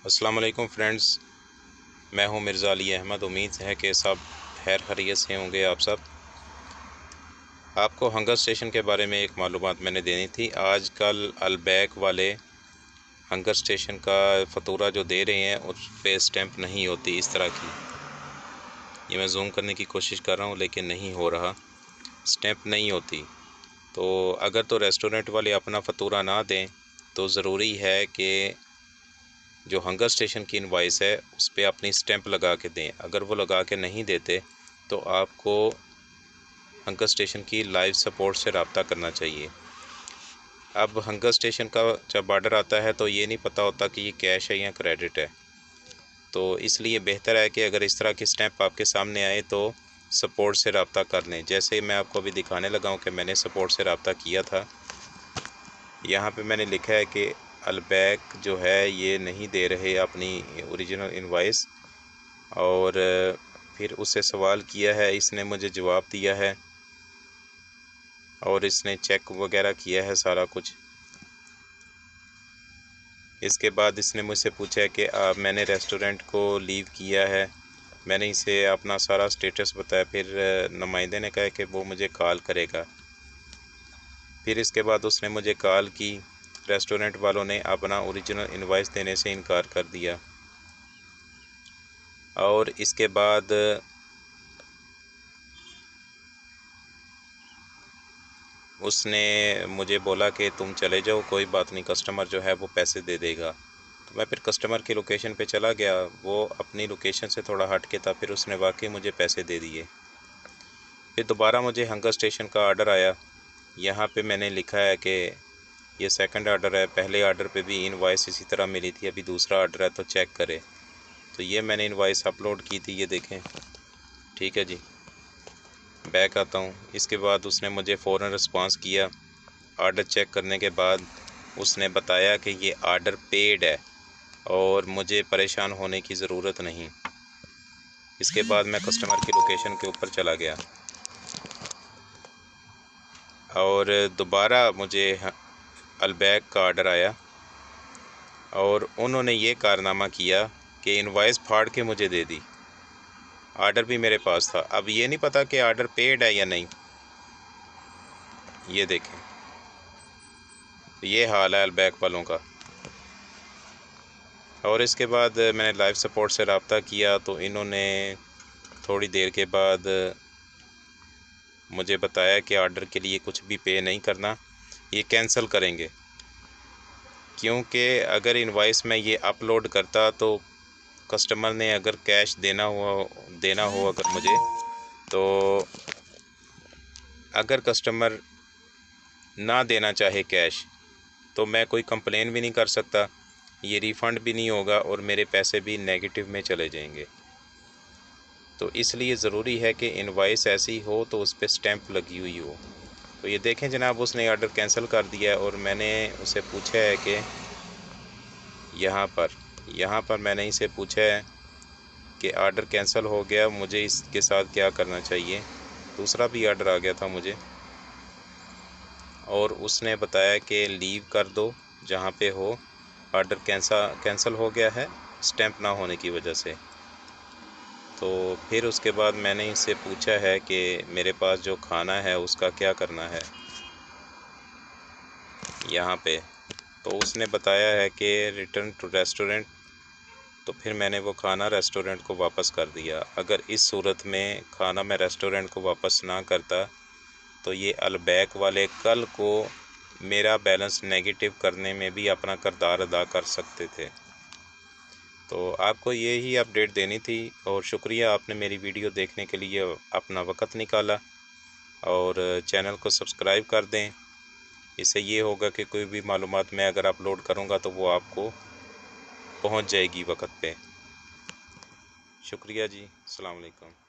अस्सलाम वालेकुम फ्रेंड्स, मैं हूं मिर्ज़ा अली अहमद। उम्मीद है कि सब खैर खैरियत से होंगे। आप सब, आपको हंगर स्टेशन के बारे में एक मालूमात मैंने देनी थी। आजकल अलबैक वाले हंगर स्टेशन का फ़तूरा जो दे रहे हैं उस पे स्टैंप नहीं होती इस तरह की। ये मैं जूम करने की कोशिश कर रहा हूं लेकिन नहीं हो रहा, स्टैंप नहीं होती। तो अगर तो रेस्टोरेंट वाले अपना फ़तूरा ना दें तो ज़रूरी है कि जो हंगर स्टेशन की इनवॉइस है उस पर अपनी स्टैंप लगा के दें। अगर वो लगा के नहीं देते तो आपको हंगर स्टेशन की लाइव सपोर्ट से रब्ता करना चाहिए। अब हंगर स्टेशन का जब ऑर्डर आता है तो ये नहीं पता होता कि ये कैश है या क्रेडिट है, तो इसलिए बेहतर है कि अगर इस तरह की स्टैंप आपके सामने आए तो सपोर्ट से रब्ता कर लें। जैसे मैं आपको अभी दिखाने लगा हूँ कि मैंने सपोर्ट से रब्ता किया था। यहाँ पे मैंने लिखा है कि अलबैक जो है ये नहीं दे रहे अपनी ओरिजिनल इनवॉइस, और फिर उससे सवाल किया है, इसने मुझे जवाब दिया है और इसने चेक वगैरह किया है सारा कुछ। इसके बाद इसने मुझसे पूछा है कि मैंने रेस्टोरेंट को लीव किया है। मैंने इसे अपना सारा स्टेटस बताया। फिर नुमाइंदे ने कहा कि वो मुझे कॉल करेगा। फिर इसके बाद उसने मुझे कॉल की। रेस्टोरेंट वालों ने अपना ओरिजिनल इनवॉइस देने से इनकार कर दिया और इसके बाद उसने मुझे बोला कि तुम चले जाओ, कोई बात नहीं, कस्टमर जो है वो पैसे दे देगा। तो मैं फिर कस्टमर की लोकेशन पे चला गया। वो अपनी लोकेशन से थोड़ा हट के था, फिर उसने वाकई मुझे पैसे दे दिए। फिर दोबारा मुझे हंगर स्टेशन का आर्डर आया। यहाँ पे मैंने लिखा है कि ये सेकंड आर्डर है। पहले आर्डर पे भी इनवॉइस इसी तरह मिली थी, अभी दूसरा आर्डर है तो चेक करें। तो ये मैंने इनवॉइस अपलोड की थी, ये देखें। ठीक है जी, बैक आता हूँ। इसके बाद उसने मुझे फ़ौरन रिस्पांस किया। आर्डर चेक करने के बाद उसने बताया कि ये आर्डर पेड है और मुझे परेशान होने की ज़रूरत नहीं। इसके बाद मैं कस्टमर की लोकेशन के ऊपर चला गया और दोबारा मुझे अलबैक का आर्डर आया और उन्होंने ये कारनामा किया कि इनवॉइस फाड़ के मुझे दे दी। आर्डर भी मेरे पास था। अब ये नहीं पता कि आर्डर पेड है या नहीं। ये देखें, ये हाल है अलबैक वालों का। और इसके बाद मैंने लाइव सपोर्ट से रब्ता किया तो इन्होंने थोड़ी देर के बाद मुझे बताया कि आर्डर के लिए कुछ भी पे नहीं करना, ये कैंसिल करेंगे। क्योंकि अगर इनवॉइस में ये अपलोड करता तो कस्टमर ने अगर कैश देना हो अगर मुझे, तो अगर कस्टमर ना देना चाहे कैश तो मैं कोई कंप्लेन भी नहीं कर सकता, ये रिफ़ंड भी नहीं होगा और मेरे पैसे भी नेगेटिव में चले जाएंगे। तो इसलिए ज़रूरी है कि इनवॉइस ऐसी हो तो उस पर स्टैंप लगी हुई हो। तो ये देखें जनाब, उसने ऑर्डर कैंसिल कर दिया है और मैंने उसे पूछा है कि यहाँ पर मैंने इसे पूछा है कि ऑर्डर कैंसिल हो गया, मुझे इसके साथ क्या करना चाहिए। दूसरा भी ऑर्डर आ गया था मुझे और उसने बताया कि लीव कर दो जहाँ पे हो, ऑर्डर कैंसिल हो गया है स्टैंप ना होने की वजह से। तो फिर उसके बाद मैंने इससे पूछा है कि मेरे पास जो खाना है उसका क्या करना है यहाँ पे। तो उसने बताया है कि रिटर्न टू रेस्टोरेंट। तो फिर मैंने वो खाना रेस्टोरेंट को वापस कर दिया। अगर इस सूरत में खाना मैं रेस्टोरेंट को वापस ना करता तो ये अलबैक वाले कल को मेरा बैलेंस नेगेटिव करने में भी अपना किरदार अदा कर सकते थे। तो आपको ये ही अपडेट देनी थी और शुक्रिया, आपने मेरी वीडियो देखने के लिए अपना वक़्त निकाला और चैनल को सब्सक्राइब कर दें। इससे ये होगा कि कोई भी मालूमात मैं अगर अपलोड करूँगा तो वो आपको पहुँच जाएगी वक़्त पे। शुक्रिया जी, अस्सलाम वालेकुम।